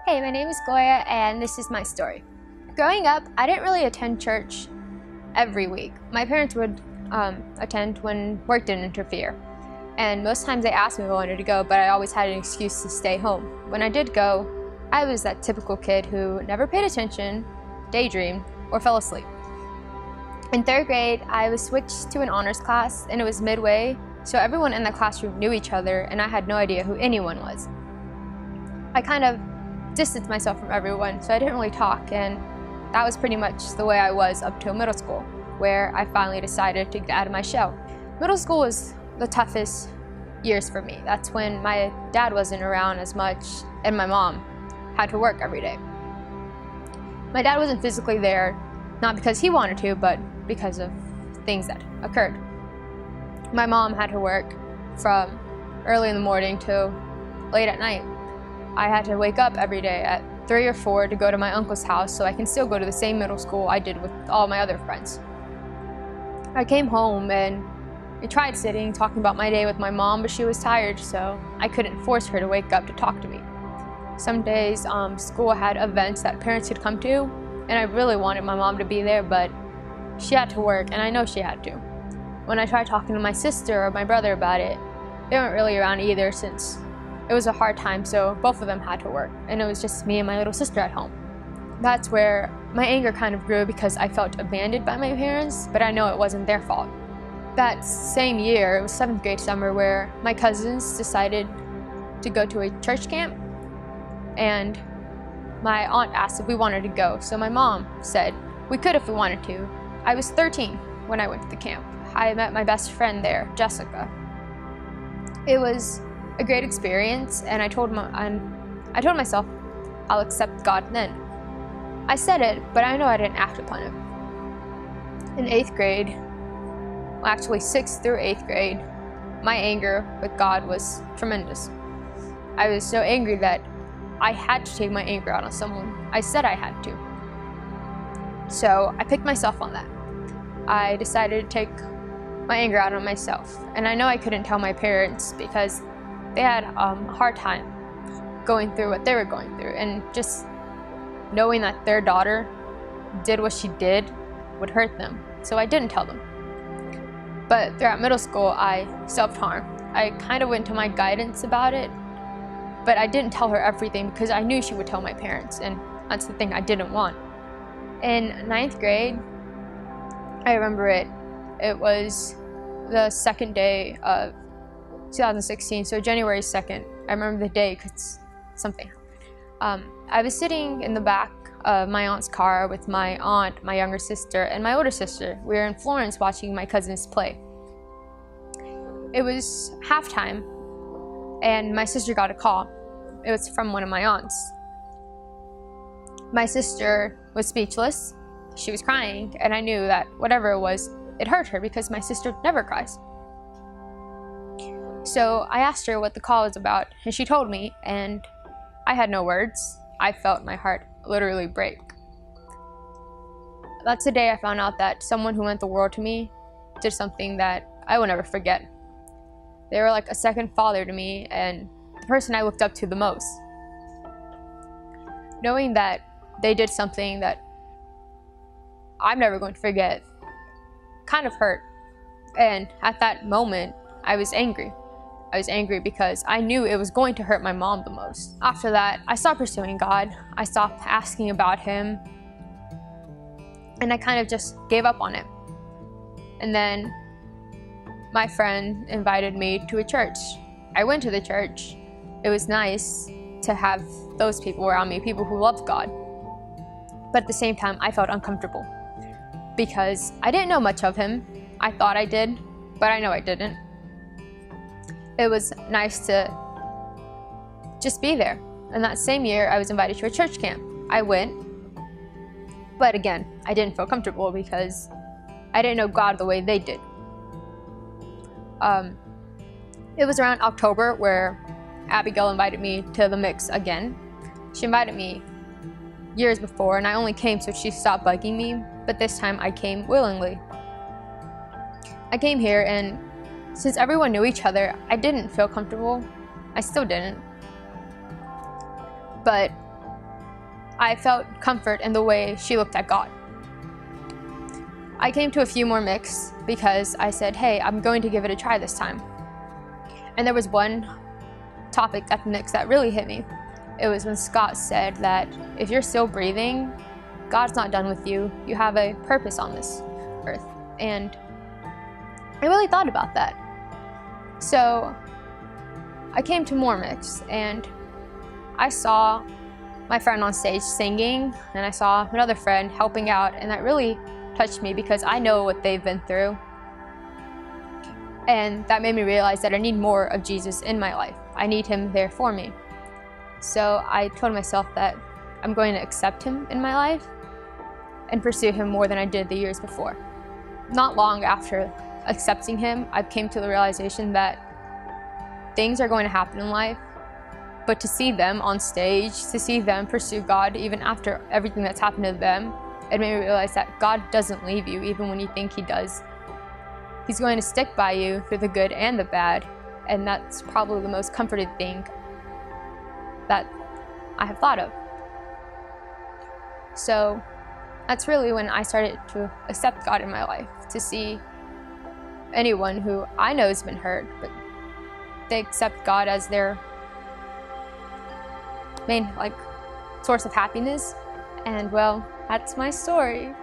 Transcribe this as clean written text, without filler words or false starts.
Hey, my name is Gloria, and this is my story. Growing up, I didn't really attend church every week. My parents would attend when work didn't interfere. And most times they asked me if I wanted to go, but I always had an excuse to stay home. When I did go, I was that typical kid who never paid attention, daydreamed, or fell asleep. In third grade, I was switched to an honors class, and it was midway, so everyone in the classroom knew each other, and I had no idea who anyone was. I kind of distanced myself from everyone, so I didn't really talk, and that was pretty much the way I was up till middle school, where I finally decided to get out of my shell. Middle school was the toughest years for me. That's when my dad wasn't around as much, and my mom had to work every day. My dad wasn't physically there, not because he wanted to, but because of things that occurred. My mom had to work from early in the morning till late at night. I had to wake up every day at 3 or 4 to go to my uncle's house so I can still go to the same middle school I did with all my other friends. I came home and I tried sitting, talking about my day with my mom, but she was tired, so I couldn't force her to wake up to talk to me. Some days, school had events that parents could come to, and I really wanted my mom to be there, but she had to work, and I know she had to. When I tried talking to my sister or my brother about it, they weren't really around either, since it was a hard time, so both of them had to work, and it was just me and my little sister at home. That's where my anger kind of grew, because I felt abandoned by my parents, but I know it wasn't their fault. That same year, it was 7th grade summer, where my cousins decided to go to a church camp, and my aunt asked if we wanted to go, so my mom said we could if we wanted to. I was 13 when I went to the camp. I met my best friend there, Jessica. It was a great experience, and I told myself I'll accept God then. I said it, but I know I didn't act upon it. In 8th grade, well, actually 6th through 8th grade, my anger with God was tremendous. I was so angry that I had to take my anger out on someone. I said I had to. So I picked myself on that. I decided to take my anger out on myself. And I know I couldn't tell my parents because they had a hard time going through what they were going through. And just knowing that their daughter did what she did would hurt them. So I didn't tell them. But throughout middle school, I self-harmed. I kind of went to my guidance about it, but I didn't tell her everything because I knew she would tell my parents, and that's the thing I didn't want. In 9th grade, I remember it was the second day of 2016, so January 2nd. I remember the day because something happened. I was sitting in the back of my aunt's car with my aunt, my younger sister, and my older sister. We were in Florence watching my cousins play. It was halftime, and my sister got a call. It was from one of my aunts. My sister was speechless. She was crying, and I knew that whatever it was, it hurt her because my sister never cries. So I asked her what the call was about, and she told me, and I had no words. I felt my heart literally break. That's the day I found out that someone who meant the world to me did something that I will never forget. They were like a second father to me, and the person I looked up to the most. Knowing that they did something that I'm never going to forget kind of hurt. And at that moment, I was angry. I was angry because I knew it was going to hurt my mom the most. After that, I stopped pursuing God. I stopped asking about Him. And I kind of just gave up on it. And then my friend invited me to a church. I went to the church. It was nice to have those people around me, people who loved God. But at the same time, I felt uncomfortable because I didn't know much of Him. I thought I did, but I know I didn't. It was nice to just be there. And that same year, I was invited to a church camp. I went, but again, I didn't feel comfortable because I didn't know God the way they did. It was around October where Abigail invited me to the mix again. She invited me years before, and I only came so she stopped bugging me, but this time I came willingly. I came here, and since everyone knew each other, I didn't feel comfortable. I still didn't. But I felt comfort in the way she looked at God. I came to a few more mix because I said, hey, I'm going to give it a try this time. And there was one topic at the mix that really hit me. It was when Scott said that if you're still breathing, God's not done with you. You have a purpose on this earth. And I really thought about that. So I came to more mix and I saw my friend on stage singing, and I saw another friend helping out, and that really touched me because I know what they've been through. And that made me realize that I need more of Jesus in my life. I need him there for me. So I told myself that I'm going to accept him in my life and pursue him more than I did the years before. Not long after accepting him, I came to the realization that things are going to happen in life, but to see them on stage, to see them pursue God even after everything that's happened to them, it made me realize that God doesn't leave you even when you think he does. He's going to stick by you through the good and the bad, and that's probably the most comforting thing that I have thought of. So that's really when I started to accept God in my life, to see anyone who I know has been hurt, but they accept God as their main source of happiness. And well, that's my story.